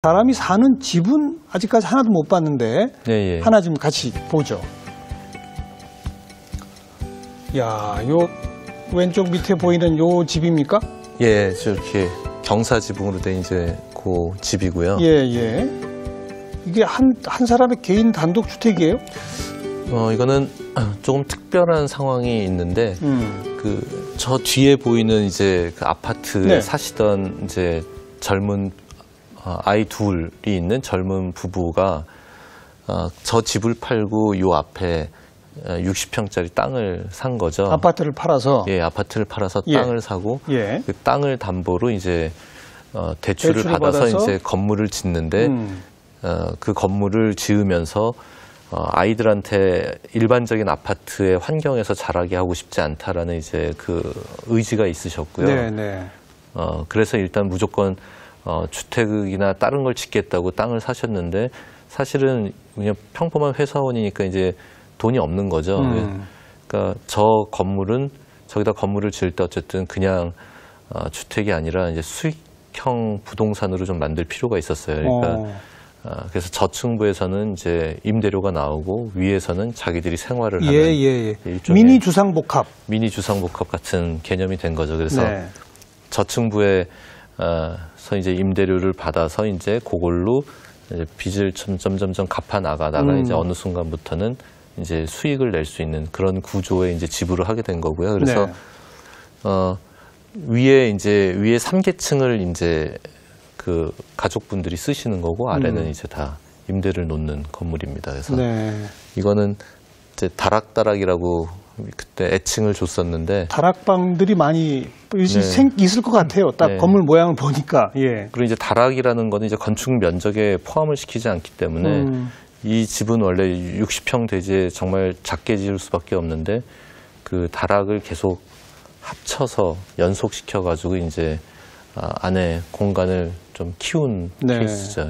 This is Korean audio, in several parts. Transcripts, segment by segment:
사람이 사는 집은 아직까지 하나도 못 봤는데 하나 좀 같이 보죠. 야, 요 왼쪽 밑에 보이는 요 집입니까? 예, 저렇게 경사지붕으로 된 이제 그 집이고요. 예. 이게 한 사람의 개인 단독 주택이에요? 이거는 조금 특별한 상황이 있는데 저 뒤에 보이는 이제 그 아파트에 사시던 이제 젊은 아이 둘이 있는 젊은 부부가 저 집을 팔고 요 앞에 60평짜리 땅을 산 거죠. 아파트를 팔아서? 예, 아파트를 팔아서 땅을 사고 그 땅을 담보로 이제 대출을 받아서 이제 건물을 짓는데 그 건물을 지으면서 아이들한테 일반적인 아파트의 환경에서 자라게 하고 싶지 않다라는 이제 그 의지가 있으셨고요. 그래서 일단 무조건 주택이나 다른 걸 짓겠다고 땅을 사셨는데 사실은 그냥 평범한 회사원이니까 이제 돈이 없는 거죠. 그러니까 저 건물은 저기다 건물을 지을 때 어쨌든 그냥 주택이 아니라 이제 수익형 부동산으로 좀 만들 필요가 있었어요. 그러니까 그래서 저층부에서는 이제 임대료가 나오고 위에서는 자기들이 생활을 하는 미니 주상복합 같은 개념이 된 거죠. 그래서 저층부에 이제 임대료를 받아서 이제 그걸로 이제 빚을 점점 갚아 나가다가 이제 어느 순간부터는 이제 수익을 낼 수 있는 그런 구조의 이제 지불을 하게 된 거고요. 그래서 위에 3계층을 이제 그 가족분들이 쓰시는 거고 아래는 이제 다 임대를 놓는 건물입니다. 그래서 이거는 이제 다락다락이라고 그때 애칭을 줬었는데 다락방들이 많이 있을 것 같아요. 딱 건물 모양을 보니까. 그리고 이제 다락이라는 거는 이제 건축 면적에 포함을 시키지 않기 때문에 이 집은 원래 60평 대지에 정말 작게 지을 수밖에 없는데 그 다락을 계속 합쳐서 연속시켜 가지고 이제 안에 공간을 좀 키운 케이스죠.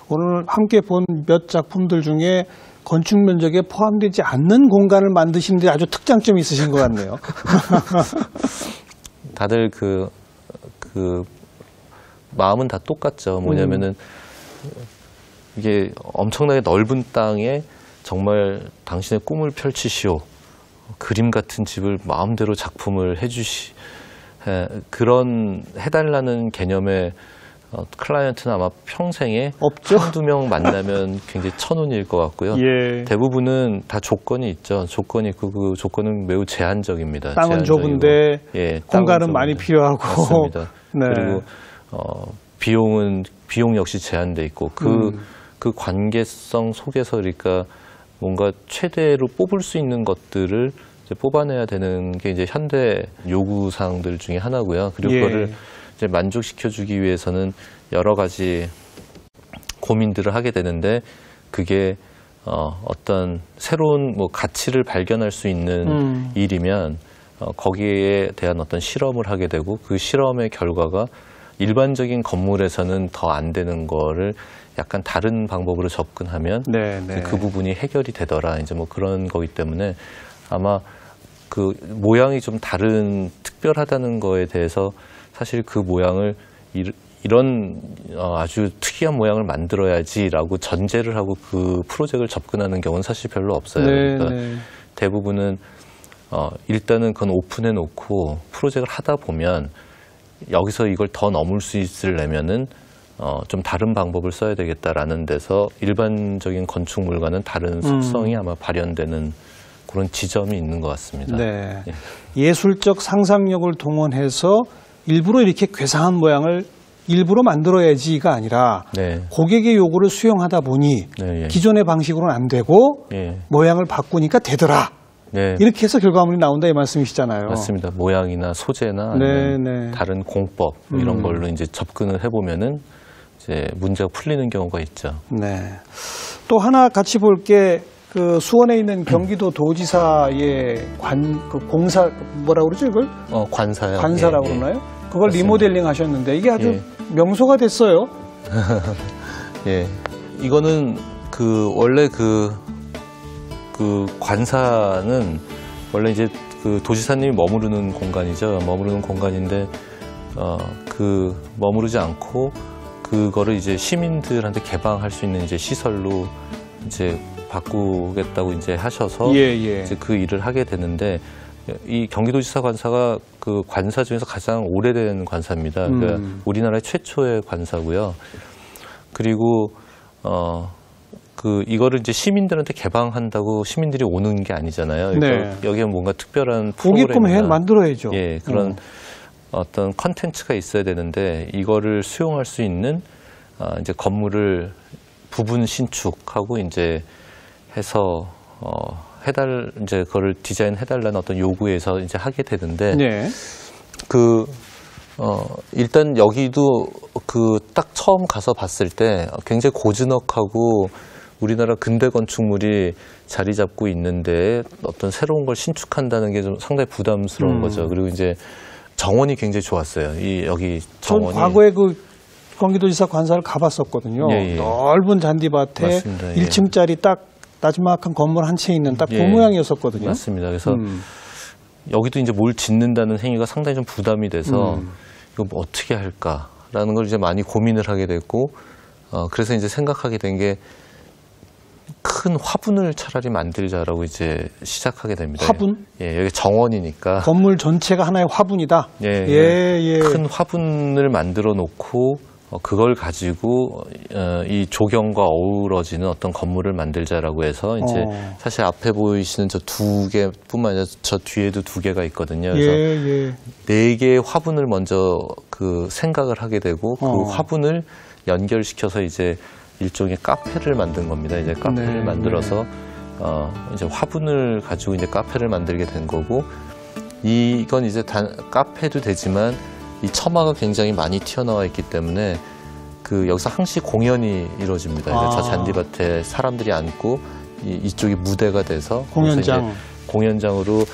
오늘 함께 본 몇 작품들 중에 건축 면적에 포함되지 않는 공간을 만드시는 데 아주 특장점이 있으신 것 같네요. 다들 그 마음은 다 똑같죠. 뭐냐면은 이게 엄청나게 넓은 땅에 정말 당신의 꿈을 펼치시오. 그림 같은 집을 마음대로 작품을 그런 해달라는 개념의 클라이언트는 아마 평생에 없죠? 한두 명 만나면 굉장히 천운일 것 같고요. 대부분은 다 조건이 있죠. 조건이 있고 그 조건은 매우 제한적입니다. 땅은 좁은데 공간은 많이 필요하고. 맞습니다. 그리고 비용 역시 제한돼 있고 그 관계성 속에서 그러니까 뭔가 최대로 뽑을 수 있는 것들을 이제 뽑아내야 되는 게 이제 현대 요구사항들 중에 하나고요. 그리고 그거를 이제 만족시켜주기 위해서는 여러 가지 고민들을 하게 되는데 그게 어떤 새로운 뭐 가치를 발견할 수 있는 일이면 거기에 대한 어떤 실험을 하게 되고 그 실험의 결과가 일반적인 건물에서는 더 안 되는 거를 약간 다른 방법으로 접근하면 그 부분이 해결이 되더라. 이제 뭐 그런 거기 때문에 아마 그 모양이 좀 다른 특별하다는 거에 대해서 사실 그 모양을 이런 아주 특이한 모양을 만들어야지라고 전제를 하고 그 프로젝트를 접근하는 경우는 사실 별로 없어요. 그러니까 대부분은 일단은 그건 오픈해 놓고 프로젝트를 하다 보면 여기서 이걸 더 넘을 수 있으려면은 좀 다른 방법을 써야 되겠다라는 데서 일반적인 건축물과는 다른 속성이 아마 발현되는 그런 지점이 있는 것 같습니다. 예술적 상상력을 동원해서 일부러 이렇게 괴상한 모양을 일부러 만들어야지가 아니라 고객의 요구를 수용하다 보니 기존의 방식으로는 안 되고 모양을 바꾸니까 되더라. 이렇게 해서 결과물이 나온다 이 말씀이시잖아요. 맞습니다. 모양이나 소재나 다른 공법 이런 걸로 이제 접근을 해보면은 이제 문제가 풀리는 경우가 있죠. 또 하나 같이 볼 게 그 수원에 있는 경기도 도지사의 공사 뭐라고 그러죠 이걸? 관사요. 관사라고 그러나요? 그걸 리모델링 하셨는데 이게 아주 명소가 됐어요. 이거는 원래 그 관사는 원래 이제 그 도지사님이 머무르는 공간이죠. 머무르는 공간인데 머무르지 않고 그거를 이제 시민들한테 개방할 수 있는 이제 시설로 이제 바꾸겠다고 이제 하셔서 이제 그 일을 하게 되는데 이 경기도지사 관사가 그 관사 중에서 가장 오래된 관사입니다. 그러니까 우리나라의 최초의 관사고요. 그리고 이거를 이제 시민들한테 개방한다고 시민들이 오는 게 아니잖아요. 그러니까 여기에 뭔가 특별한 프로그램이나 만들어야죠. 예, 그런 어떤 컨텐츠가 있어야 되는데 이거를 수용할 수 있는 이제 건물을 부분 신축하고 이제 해서 이제 그거를 디자인해달라는 어떤 요구에서 이제 하게 되는데 일단 여기도 딱 처음 가서 봤을 때 굉장히 고즈넉하고 우리나라 근대 건축물이 자리 잡고 있는데 어떤 새로운 걸 신축한다는 게 좀 상당히 부담스러운 거죠. 그리고 이제 정원이 굉장히 좋았어요. 여기 정원이. 전 과거에 그 경기도지사 관사를 가봤었거든요. 넓은 잔디밭에 맞습니다. 1층짜리 딱 나지막한 건물 한 채 있는 딱 그 모양이었었거든요. 맞습니다. 그래서 여기도 이제 뭘 짓는다는 행위가 상당히 좀 부담이 돼서 이거 뭐 어떻게 할까라는 걸 이제 많이 고민을 하게 됐고 그래서 이제 생각하게 된 게 큰 화분을 차라리 만들자라고 이제 시작하게 됩니다. 화분? 예, 여기 정원이니까 건물 전체가 하나의 화분이다. 큰 화분을 만들어 놓고 그걸 가지고 이 조경과 어우러지는 어떤 건물을 만들자라고 해서 이제 사실 앞에 보이시는 저 두 개뿐만 아니라 저 뒤에도 두 개가 있거든요. 그래서 네 개의 화분을 먼저 그 생각을 하게 되고 그 화분을 연결시켜서 이제 일종의 카페를 만든 겁니다. 이제 카페를 만들어서 이제 화분을 가지고 이제 카페를 만들게 된 거고 이건 이제 카페도 되지만 이 처마가 굉장히 많이 튀어나와 있기 때문에 여기서 항시 공연이 이루어집니다. 그러니까 저 잔디밭에 사람들이 앉고 이쪽이 무대가 돼서 공연장으로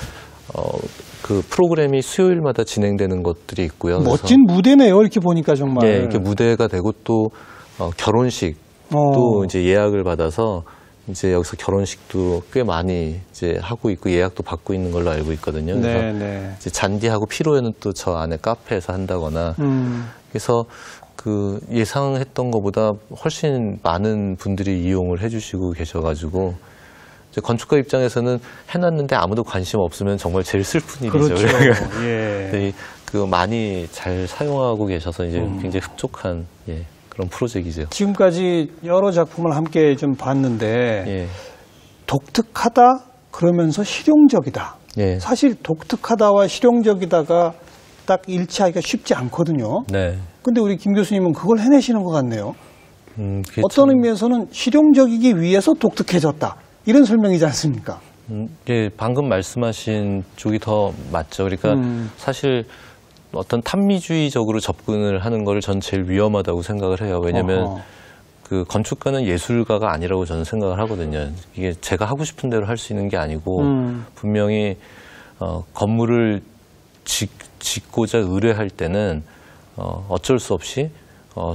그 프로그램이 수요일마다 진행되는 것들이 있고요. 멋진 무대네요. 이렇게 보니까 정말. 예, 이렇게 무대가 되고 또 결혼식도 이제 예약을 받아서 이제 여기서 결혼식도 꽤 많이 이제 하고 있고 예약도 받고 있는 걸로 알고 있거든요. 그래서 이제 잔디하고 피로연은 또 저 안에 카페에서 한다거나 그래서 그 예상했던 것보다 훨씬 많은 분들이 이용을 해주시고 계셔가지고 이제 건축가 입장에서는 해놨는데 아무도 관심 없으면 정말 제일 슬픈 일이죠. 그렇죠. 그 많이 잘 사용하고 계셔서 이제 굉장히 흡족한 그런 프로젝트이죠. 지금까지 여러 작품을 함께 좀 봤는데 독특하다 그러면서 실용적이다. 사실 독특하다와 실용적이다가 딱 일치하기가 쉽지 않거든요. 근데 우리 김 교수님은 그걸 해내시는 것 같네요. 어떤 의미에서는 실용적이기 위해서 독특해졌다. 이런 설명이지 않습니까? 방금 말씀하신 쪽이 더 맞죠. 그러니까 사실 어떤 탐미주의적으로 접근을 하는 걸 전 제일 위험하다고 생각을 해요. 왜냐하면 그 건축가는 예술가가 아니라고 저는 생각을 하거든요. 이게 제가 하고 싶은 대로 할 수 있는 게 아니고 분명히 건물을 짓고자 의뢰할 때는 어쩔 수 없이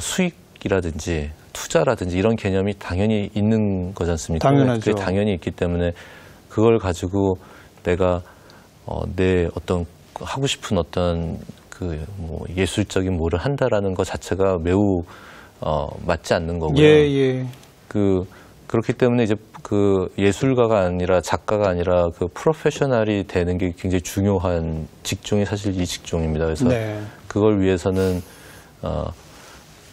수익이라든지 투자라든지 이런 개념이 당연히 있는 거지 않습니까? 당연하죠. 그게 당연히 있기 때문에 그걸 가지고 내가 내 어떤 하고 싶은 어떤 뭐 예술적인 뭐를 한다라는 것 자체가 매우 맞지 않는 거고요. 그렇기 때문에 이제 그 예술가가 아니라 작가가 아니라 그 프로페셔널이 되는 게 굉장히 중요한 직종이 사실 이 직종입니다. 그래서 그걸 위해서는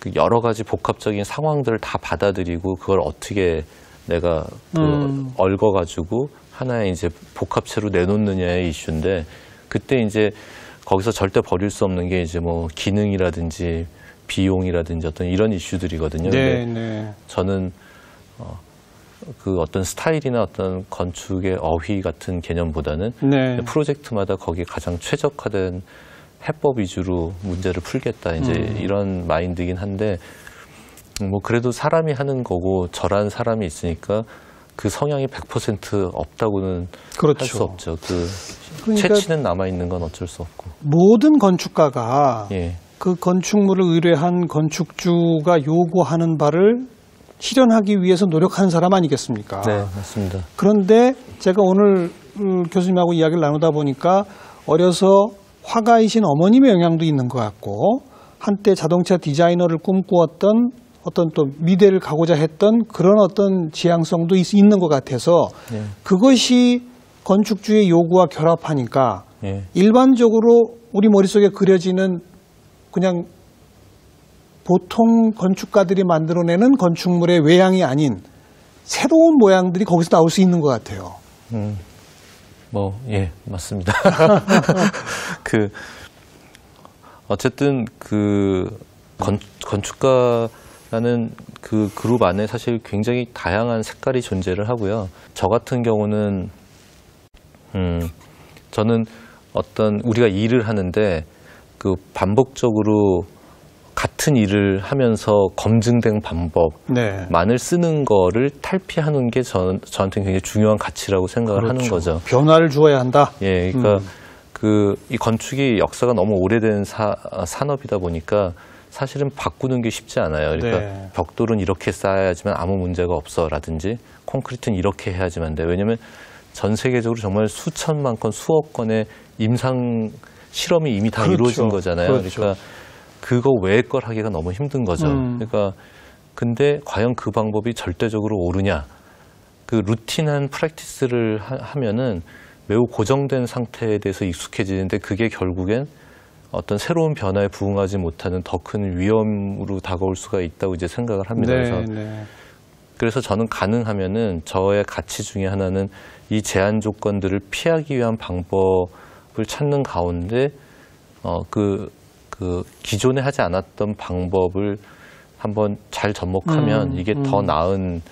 그 여러 가지 복합적인 상황들을 다 받아들이고 그걸 어떻게 내가 얽어가지고 하나의 이제 복합체로 내놓느냐의 이슈인데 그때 이제 거기서 절대 버릴 수 없는 게 이제 뭐 기능이라든지 비용이라든지 어떤 이런 이슈들이거든요. 근데 저는 그 어떤 스타일이나 어떤 건축의 어휘 같은 개념보다는 프로젝트마다 거기에 가장 최적화된 해법 위주로 문제를 풀겠다. 이제 이런 마인드긴 한데 뭐 그래도 사람이 하는 거고 저란 사람이 있으니까 그 성향이 100% 없다고는 할 수 없죠. 그러니까 채취는 남아있는 건 어쩔 수 없고. 모든 건축가가 그 건축물을 의뢰한 건축주가 요구하는 바를 실현하기 위해서 노력하는 사람 아니겠습니까? 네, 맞습니다. 그런데 제가 오늘 교수님하고 이야기를 나누다 보니까 어려서 화가이신 어머님의 영향도 있는 것 같고 한때 자동차 디자이너를 꿈꾸었던 어떤 또 미래를 가고자 했던 그런 어떤 지향성도 있는 것 같아서 예. 그것이 건축주의 요구와 결합하니까 예. 일반적으로 우리 머릿속에 그려지는 그냥 보통 건축가들이 만들어내는 건축물의 외양이 아닌 새로운 모양들이 거기서 나올 수 있는 것 같아요. 예, 맞습니다. 어쨌든 건축가라는 그 그룹 안에 사실 굉장히 다양한 색깔이 존재를 하고요. 저 같은 경우는, 저는 우리가 일을 하는데 반복적으로 같은 일을 하면서 검증된 방법만을 쓰는 거를 탈피하는 게 저한테는 굉장히 중요한 가치라고 생각을 그렇죠. 하는 거죠. 변화를 주어야 한다. 예, 그러니까 이 건축이 역사가 너무 오래된 산업이다 보니까 사실은 바꾸는 게 쉽지 않아요. 그러니까 네. 벽돌은 이렇게 쌓아야지만 아무 문제가 없어라든지 콘크리트는 이렇게 해야지만 돼. 왜냐하면 전 세계적으로 정말 수천만 건, 수억 건의 임상 실험이 이미 다 그렇죠. 이루어진 거잖아요. 그렇죠. 그러니까 그거 외의 걸 하기가 너무 힘든 거죠. 그러니까 근데 과연 그 방법이 절대적으로 옳으냐? 그 루틴한 프랙티스를 하면은 매우 고정된 상태에 대해서 익숙해지는데 그게 결국엔 어떤 새로운 변화에 부응하지 못하는 더 큰 위험으로 다가올 수가 있다고 이제 생각을 합니다. 그래서 저는 가능하면은 저의 가치 중에 하나는 이 제한 조건들을 피하기 위한 방법을 찾는 가운데 기존에 하지 않았던 방법을 한번 잘 접목하면 이게 더 나은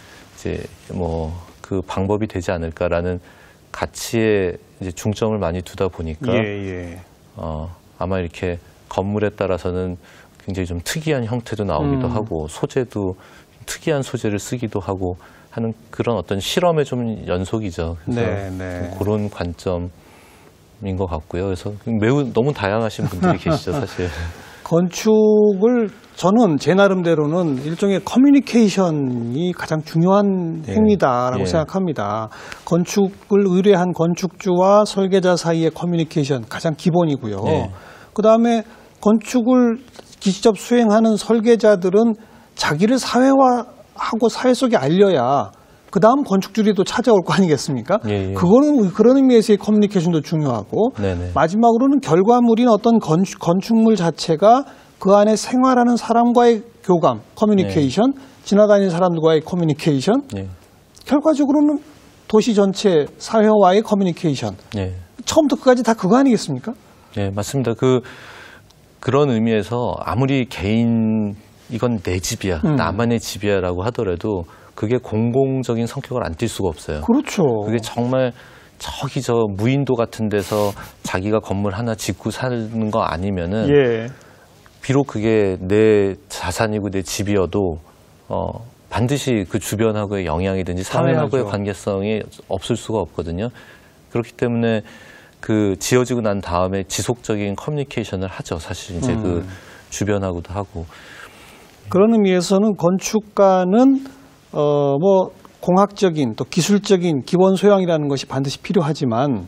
그 방법이 되지 않을까라는 가치에 이제 중점을 많이 두다 보니까 아마 이렇게 건물에 따라서는 굉장히 좀 특이한 형태도 나오기도 하고 소재도 특이한 소재를 쓰기도 하고 하는 그런 어떤 실험의 좀 연속이죠. 그래서 그런 관점인 것 같고요. 그래서 너무 다양하신 분들이 계시죠, 사실. 건축을 저는 제 나름대로는 일종의 커뮤니케이션이 가장 중요한 행위다라고 생각합니다. 건축을 의뢰한 건축주와 설계자 사이의 커뮤니케이션 가장 기본이고요. 그다음에 건축을 직접 수행하는 설계자들은 자기를 사회화하고 사회 속에 알려야 그다음 건축주들이 또 찾아올 거 아니겠습니까? 그거는 그런 의미에서의 커뮤니케이션도 중요하고 마지막으로는 결과물인 어떤 건축물 자체가 그 안에 생활하는 사람과의 교감, 커뮤니케이션, 지나다니는 사람들과의 커뮤니케이션, 결과적으로는 도시 전체 사회와의 커뮤니케이션. 처음부터 끝까지 다 그거 아니겠습니까? 네, 맞습니다. 그런 의미에서 아무리 이건 내 집이야, 나만의 집이야라고 하더라도 그게 공공적인 성격을 안 띌 수가 없어요. 그렇죠. 그게 정말 저기 무인도 같은 데서 자기가 건물 하나 짓고 사는 거 아니면은 비록 그게 내 자산이고 내 집이어도 반드시 그 주변하고의 영향이든지 사회하고의 관계성이 없을 수가 없거든요. 그렇기 때문에 지어지고 난 다음에 지속적인 커뮤니케이션을 하죠. 사실 이제 주변하고도 하고. 그런 의미에서는 건축가는 공학적인 또 기술적인 기본 소양이라는 것이 반드시 필요하지만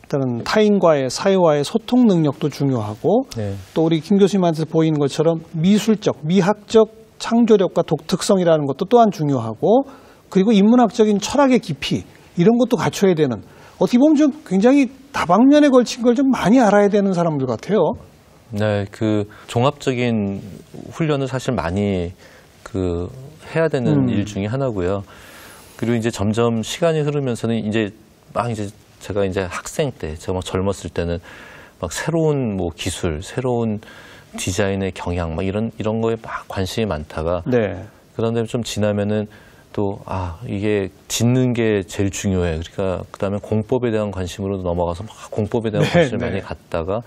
일단은 타인과의 사회와의 소통 능력도 중요하고 또 우리 김 교수님한테 보이는 것처럼 미술적, 미학적 창조력과 독특성이라는 것도 또한 중요하고 그리고 인문학적인 철학의 깊이 이런 것도 갖춰야 되는 어떻게 보면 좀 굉장히 다방면에 걸친 걸 좀 많이 알아야 되는 사람들 같아요. 네, 종합적인 훈련을 사실 많이 해야 되는 일 중에 하나고요. 그리고 이제 점점 시간이 흐르면서는 제가 이제 학생 때, 제가 젊었을 때는 새로운 기술, 새로운 디자인의 경향, 이런 거에 관심이 많다가, 그런데 좀 지나면은 또, 이게 짓는 게 제일 중요해. 그러니까, 그 다음에 공법에 대한 관심으로 넘어가서 공법에 대한 관심을 많이 갖다가,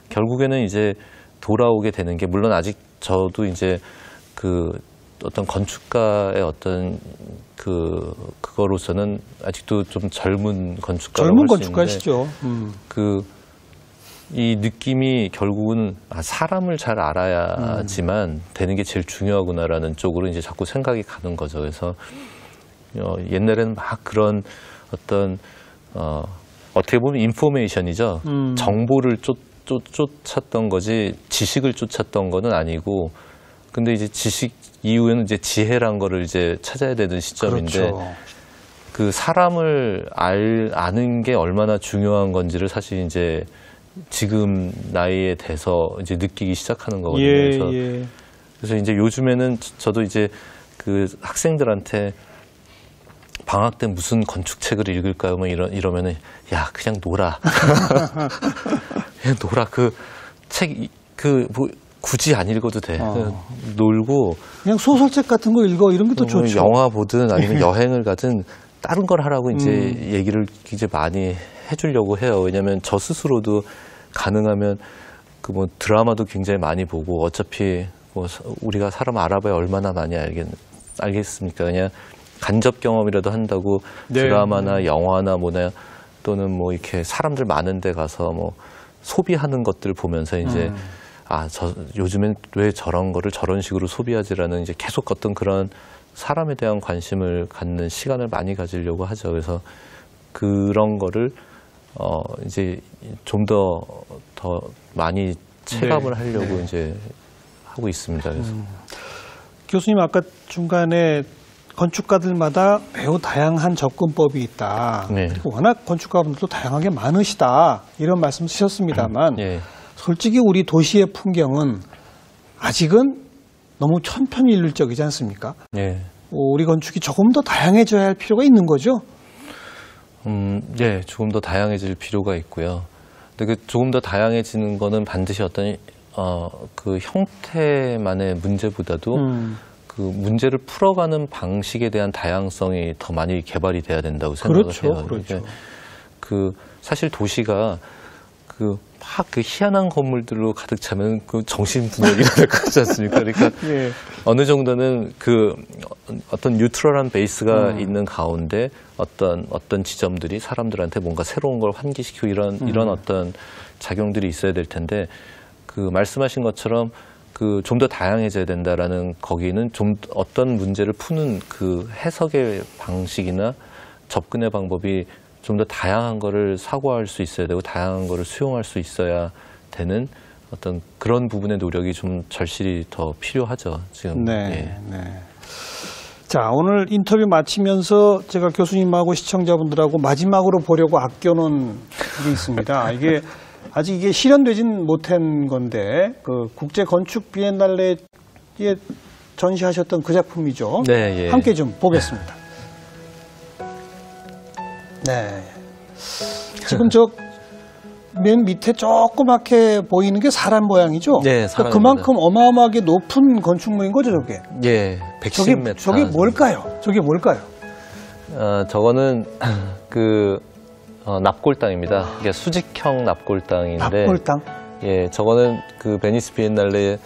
결국에는 이제 돌아오게 되는 게, 물론 아직 저도 이제 어떤 건축가의 어떤 그거로서는 아직도 좀 젊은 건축가라고 할 수 있는데 건축가시죠. 이 느낌이 결국은 사람을 잘 알아야지만 되는 게 제일 중요하구나라는 쪽으로 이제 자꾸 생각이 가는 거죠. 그래서 옛날에는 그런 어떤 어떻게 보면 인포메이션이죠. 정보를 쫓았던 거지 지식을 쫓았던 거는 아니고, 근데 이제 지식 이후에는 이제 지혜란 거를 이제 찾아야 되는 시점인데, 그렇죠. 그 사람을 아는 게 얼마나 중요한 건지를 사실 이제 지금 나이에 돼서 이제 느끼기 시작하는 거거든요. 그래서 이제 요즘에는 저도 이제 그 학생들한테 방학 때 무슨 건축책을 읽을까요? 뭐 이러면은 야 그냥 놀아. 그냥 놀아. 그 책 뭐 굳이 안 읽어도 돼. 놀고 그냥 소설책 같은 거 읽어 이런 것도 좋죠. 영화 보든 아니면 여행을 가든 다른 걸 하라고 이제 얘기를 이제 많이 해주려고 해요. 왜냐하면 저 스스로도 가능하면 그 뭐 드라마도 굉장히 많이 보고 어차피 뭐 우리가 사람 알아봐야 얼마나 많이 알겠습니까? 그냥 간접 경험이라도 한다고 드라마나 영화나 뭐나 또는 뭐 이렇게 사람들 많은 데 가서 뭐 소비하는 것들 보면서 이제 요즘엔 왜 저런 거를 저런 식으로 소비하지라는 이제 계속 어떤 그런 사람에 대한 관심을 갖는 시간을 많이 가지려고 하죠. 그래서 그런 거를 이제 좀 더 많이 체감을 하려고 이제 하고 있습니다. 그래서 교수님 아까 중간에 건축가들마다 매우 다양한 접근법이 있다. 그리고 워낙 건축가분들도 다양하게 많으시다. 이런 말씀 쓰셨습니다만 솔직히 우리 도시의 풍경은 아직은 너무 천편일률적이지 않습니까? 우리 건축이 조금 더 다양해져야 할 필요가 있는 거죠? 조금 더 다양해질 필요가 있고요. 근데 그 조금 더 다양해지는 거는 반드시 어떤 그 형태만의 문제보다도 그 문제를 풀어가는 방식에 대한 다양성이 더 많이 개발이 돼야 된다고 생각을 해요. 그렇죠. 그 사실 도시가 그 막 그 희한한 건물들로 가득 차면 그 정신분열이 될 것 같지 않습니까? 그러니까 어느 정도는 그 어떤 뉴트럴한 베이스가 있는 가운데 어떤 지점들이 사람들한테 뭔가 새로운 걸 환기시키고 이런 어떤 작용들이 있어야 될 텐데, 그 말씀하신 것처럼 그 좀 더 다양해져야 된다라는, 거기는 좀 어떤 문제를 푸는 그 해석의 방식이나 접근의 방법이 좀 더 다양한 거를 사고할 수 있어야 되고 다양한 거를 수용할 수 있어야 되는 어떤 그런 부분의 노력이 좀 절실히 더 필요하죠. 지금. 자, 오늘 인터뷰 마치면서 제가 교수님하고 시청자분들하고 마지막으로 보려고 아껴놓은 게 있습니다. 이게 실현되진 못한 건데 그 국제 건축 비엔날레에 전시하셨던 그 작품이죠. 함께 좀 보겠습니다. 지금 저 맨 밑에 조그맣게 보이는 게 사람 모양이죠? 그러니까 그만큼 어마어마하게 높은 건축물인 거죠, 저게? 110m. 저게 뭘까요? 저거는 그 납골당입니다. 이게 수직형 납골당인데. 납골당? 저거는 그 베니스 비엔날레에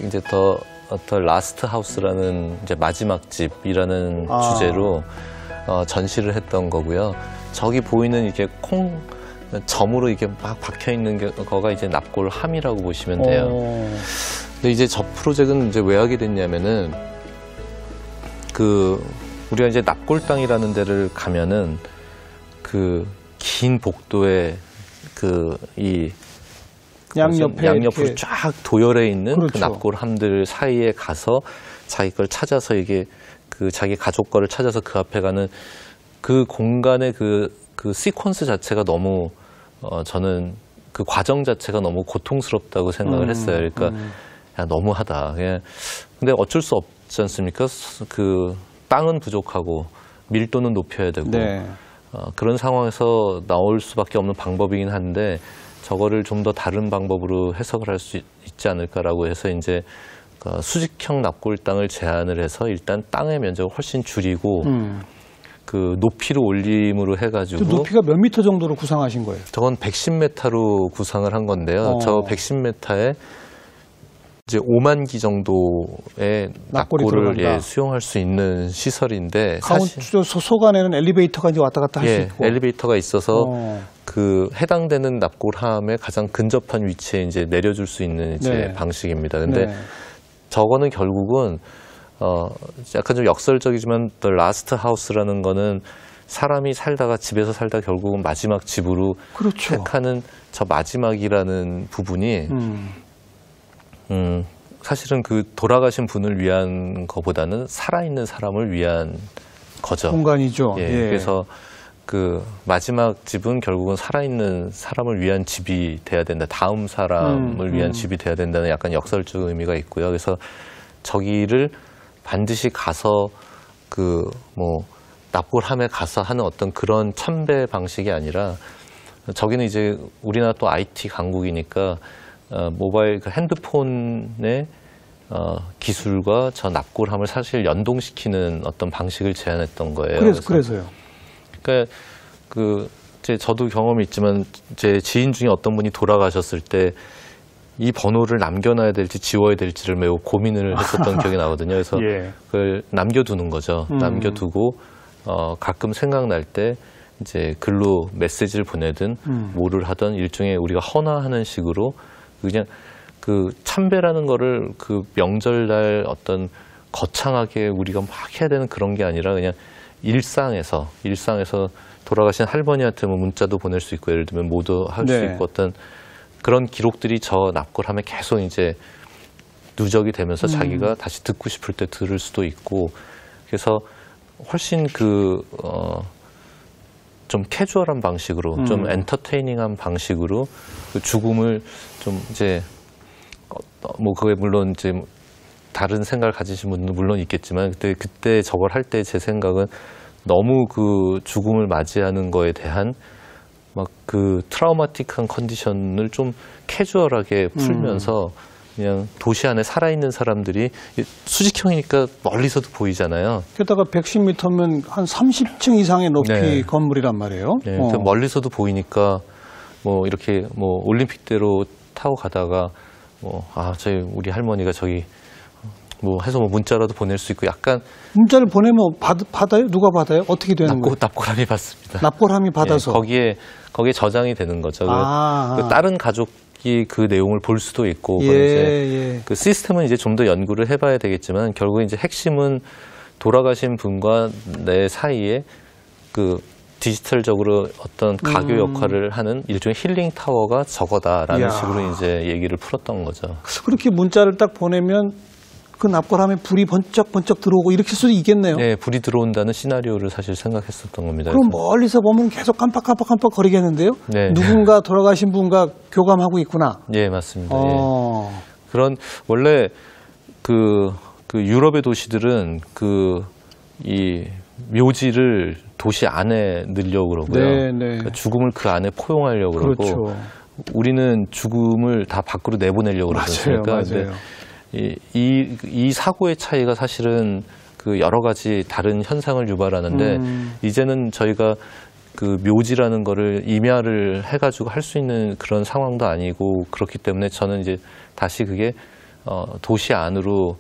이제 더 라스트 하우스라는 이제 마지막 집이라는 주제로 전시를 했던 거고요. 저기 보이는 이게 점으로 이게 막 박혀 있는 거가 이제 납골함이라고 보시면 돼요. 근데 이제 저 프로젝트는 이제 왜 하게 됐냐면은 그 우리가 이제 납골당이라는 데를 가면은 그 긴 복도에 그 이 양옆으로 쫙 도열해 있는 그 납골함들 사이에 가서 자기 걸 찾아서 이게 그 자기 가족 거를 찾아서 그 앞에 가는 그 공간의 그 시퀀스 자체가 너무 저는 그 과정 자체가 너무 고통스럽다고 생각을 했어요. 그러니까 야, 너무하다. 근데 어쩔 수 없지 않습니까? 그 땅은 부족하고 밀도는 높여야 되고 그런 상황에서 나올 수밖에 없는 방법이긴 한데 저거를 좀 더 다른 방법으로 해석을 할 수 있지 않을까라고 해서 이제 수직형 납골당을 제안을 해서 일단 땅의 면적을 훨씬 줄이고 그 높이로 올림으로 해가지고. 그 높이가 몇 미터 정도로 구상하신 거예요? 저건 110m로 구상을 한 건데요. 저 110m에 이제 5만 기 정도의 납골을 수용할 수 있는 시설인데, 사실 소관에는 엘리베이터가 이제 왔다 갔다 할 수 있고. 엘리베이터가 있어서 그 해당되는 납골함에 가장 근접한 위치에 이제 내려줄 수 있는 이제 방식입니다. 근데 저거는 결국은 약간 좀 역설적이지만 The Last House라는 거는 사람이 살다가 집에서 살다 결국은 마지막 집으로 그렇죠. 택하는 저 마지막이라는 부분이 사실은 그 돌아가신 분을 위한 것보다는 살아있는 사람을 위한 거죠. 공간이죠. 예, 예. 그래서 그 마지막 집은 결국은 살아있는 사람을 위한 집이 돼야 된다. 다음 사람을 위한 집이 돼야 된다는 약간 역설적 의미가 있고요. 그래서 저기를 반드시 가서 그 뭐 납골함에 가서 하는 어떤 그런 참배 방식이 아니라 저기는 이제 우리나라 또 IT 강국이니까 모바일 그 핸드폰의 기술과 저 납골함을 사실 연동시키는 어떤 방식을 제안했던 거예요. 그래서요. 그러니까 저도 경험이 있지만 제 지인 중에 어떤 분이 돌아가셨을 때 이 번호를 남겨놔야 될지 지워야 될지를 매우 고민을 했었던 기억이 나거든요. 그래서 예. 그걸 남겨두는 거죠. 남겨두고 가끔 생각날 때 이제 글로 메시지를 보내든 뭐를 하든 일종의 우리가 헌화하는 식으로 그냥 그 참배라는 거를 그 명절날 어떤 거창하게 우리가 막 해야 되는 그런 게 아니라 그냥 일상에서 돌아가신 할머니한테 뭐 문자도 보낼 수 있고 예를 들면 뭐도 할 수 네. 있고 어떤 그런 기록들이 저 납골함에 계속 이제 누적이 되면서 자기가 다시 듣고 싶을 때 들을 수도 있고 그래서 훨씬 좀 캐주얼한 방식으로 좀 엔터테이닝한 방식으로 그 죽음을 좀 이제 뭐 그게 물론 이제 다른 생각을 가지신 분들은 물론 있겠지만 그때 저걸 할 때 제 생각은 너무 그 죽음을 맞이하는 거에 대한 막 그 트라우마틱한 컨디션을 좀 캐주얼하게 풀면서 그냥 도시 안에 살아있는 사람들이 수직형이니까 멀리서도 보이잖아요. 게다가 110m면 한 30층 이상의 높이 네. 건물이란 말이에요. 네, 그러니까 멀리서도 보이니까 뭐 이렇게 뭐 올림픽대로 타고 가다가 저희 우리 할머니가 저기 뭐 해서 뭐 문자라도 보낼 수 있고 약간 문자를 보내면 받아요? 누가 받아요? 어떻게 되는 거예요? 납골함이 받습니다. 납골함이 받아서 거기에 저장이 되는 거죠. 아. 다른 가족이 그 내용을 볼 수도 있고 예. 그 시스템은 이제 좀 더 연구를 해봐야 되겠지만 결국 이제 핵심은 돌아가신 분과 내 사이에 그 디지털적으로 어떤 가교 역할을 하는 일종의 힐링 타워가 저거다라는 이야. 식으로 이제 얘기를 풀었던 거죠. 그렇게 문자를 딱 보내면 그 납골함에 불이 번쩍번쩍 들어오고 이렇게 수도 있겠네요. 네, 불이 들어온다는 시나리오를 사실 생각했었던 겁니다. 그럼 그래서. 멀리서 보면 계속 깜빡깜빡 거리겠는데요? 네. 누군가 돌아가신 분과 교감하고 있구나. 예, 맞습니다. 예. 그런 원래 그 유럽의 도시들은 이 묘지를 도시 안에 넣으려고 그러고요. 네. 그러니까 죽음을 그 안에 포용하려고 그러고 그렇죠. 우리는 죽음을 다 밖으로 내보내려고 그러니까 맞아요. 이 사고의 차이가 사실은 그 여러 가지 다른 현상을 유발하는데 이제는 저희가 그 묘지라는 거를 임야를 해가지고 할 수 있는 그런 상황도 아니고 그렇기 때문에 저는 이제 다시 그게 도시 안으로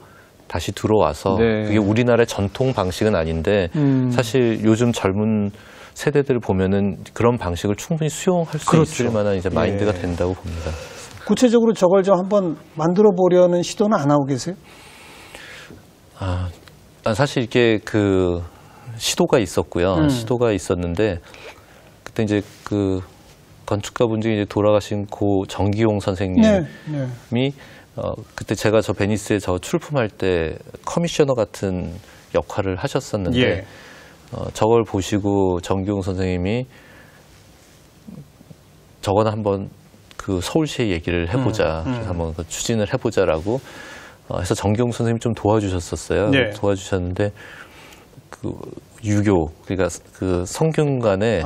다시 들어와서 네. 그게 우리나라의 전통 방식은 아닌데 사실 요즘 젊은 세대들 보면은 그런 방식을 충분히 수용할 수 그렇죠. 있을 만한 이제 마인드가 예. 된다고 봅니다. 구체적으로 저걸 좀 한번 만들어 보려는 시도는 안 하고 계세요? 사실 이게 그 시도가 있었고요. 시도가 있었는데 그때 이제 그 건축가 분 중에 이제 돌아가신 고 정기용 선생님이 네. 그때 제가 저 베니스에 저 출품할 때 커미셔너 같은 역할을 하셨었는데 예. 저걸 보시고 정기용 선생님이 저거는 한번 그 서울시에 얘기를 해보자. 그래서 한번 그 추진을 해보자라고 해서 정기용 선생님이 좀 도와주셨었어요. 네. 도와주셨는데 그 유교 그러니까 그 성균관에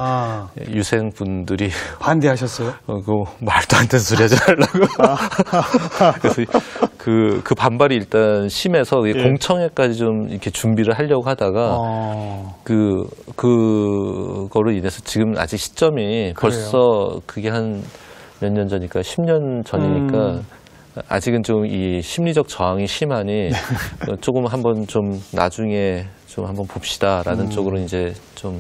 유생분들이 반대하셨어요? 그 말도 안 되는 소리 하지 말라고. 그래서 그 반발이 일단 심해서 예. 공청회까지 좀 이렇게 준비를 하려고 하다가 그거로 인해서 지금 아직 시점이 벌써 그게 한 몇 년 전이니까 10년 전이니까 아직은 좀 이 심리적 저항이 심하니 조금 한번 좀 나중에 좀 한번 봅시다라는 쪽으로 이제 좀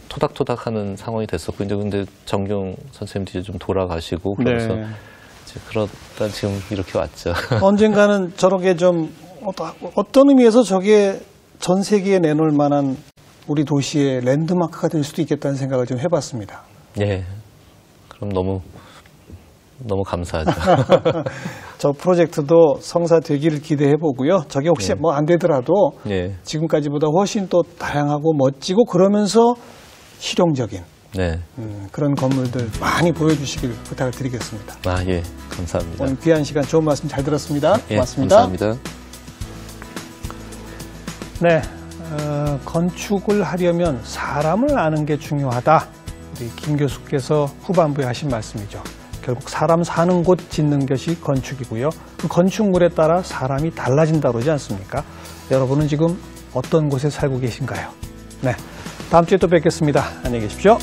토닥토닥하는 상황이 됐었고 이제 근데 정경 선생님도 이제 좀 돌아가시고 그래서 네. 이제 그러다 지금 이렇게 왔죠. 언젠가는 저렇게 좀 어떤 의미에서 저게 전 세계에 내놓을 만한 우리 도시의 랜드마크가 될 수도 있겠다는 생각을 좀 해봤습니다. 예. 그럼 너무 감사하죠. 저 프로젝트도 성사되기를 기대해보고요. 저게 혹시 예. 뭐 안 되더라도 예. 지금까지보다 훨씬 또 다양하고 멋지고 그러면서 실용적인 네. 그런 건물들 많이 보여주시길 부탁을 드리겠습니다. 아, 예. 감사합니다. 오늘 귀한 시간 좋은 말씀 잘 들었습니다. 예, 고맙습니다. 감사합니다. 네, 건축을 하려면 사람을 아는 게 중요하다. 우리 김 교수께서 후반부에 하신 말씀이죠. 결국 사람 사는 곳 짓는 것이 건축이고요. 그 건축물에 따라 사람이 달라진다 그러지 않습니까? 여러분은 지금 어떤 곳에 살고 계신가요? 네, 다음 주에 또 뵙겠습니다. 안녕히 계십시오.